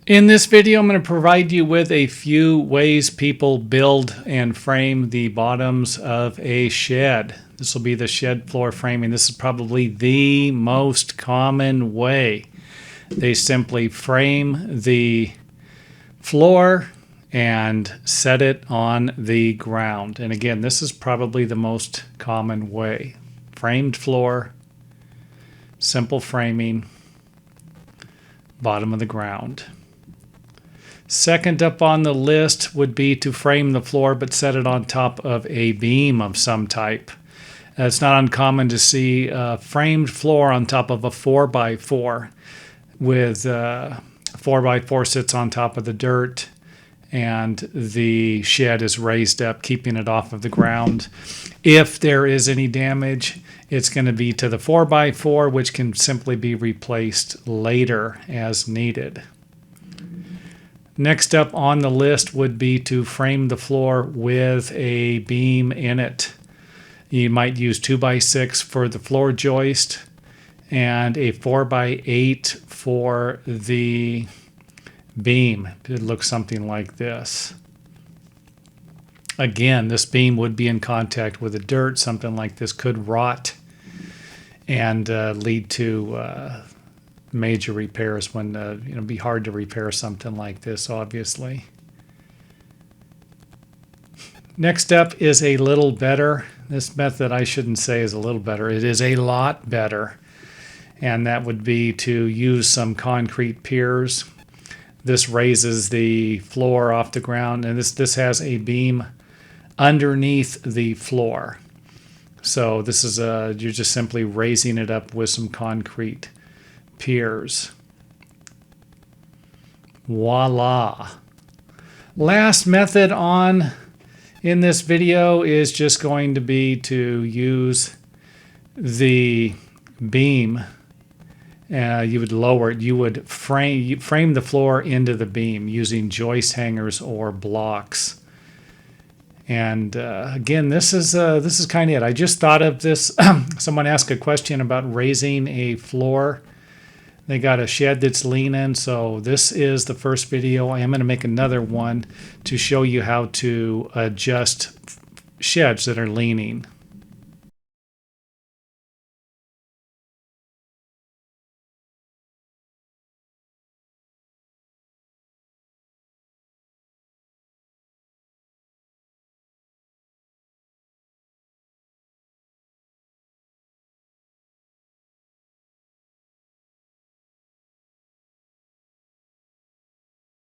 In this video, I'm going to provide you with a few ways people build and frame the bottoms of a shed. This will be the shed floor framing. This is probably the most common way. They simply frame the floor and set it on the ground. And again, this is probably the most common way. Framed floor, simple framing, bottom of the ground. Second up on the list would be to frame the floor but set it on top of a beam of some type. It's not uncommon to see a framed floor on top of a 4x4 with 4x4 sits on top of the dirt and the shed is raised up, keeping it off of the ground. If there is any damage, it's going to be to the 4x4, which can simply be replaced later as needed. Next up on the list would be to frame the floor with a beam in it. You might use 2x6 for the floor joist and a 4x8 for the beam. It looks something like this. Again, this beam would be in contact with the dirt. Something like this could rot and lead to major repairs when it'd be hard to repair something like this, obviously. Next up is a little better. This method, I shouldn't say is a little better, it is a lot better, and that would be to use some concrete piers. This raises the floor off the ground, and this has a beam underneath the floor. So this is you're just simply raising it up with some concrete piers. Voila. Last method in this video is just going to be to use the beam. You would lower it. You would frame the floor into the beam using joist hangers or blocks. And again, this is kind of it. I just thought of this. Someone asked a question about raising a floor. They got a shed that's leaning, so this is the first video. I am going to make another one to show you how to adjust sheds that are leaning.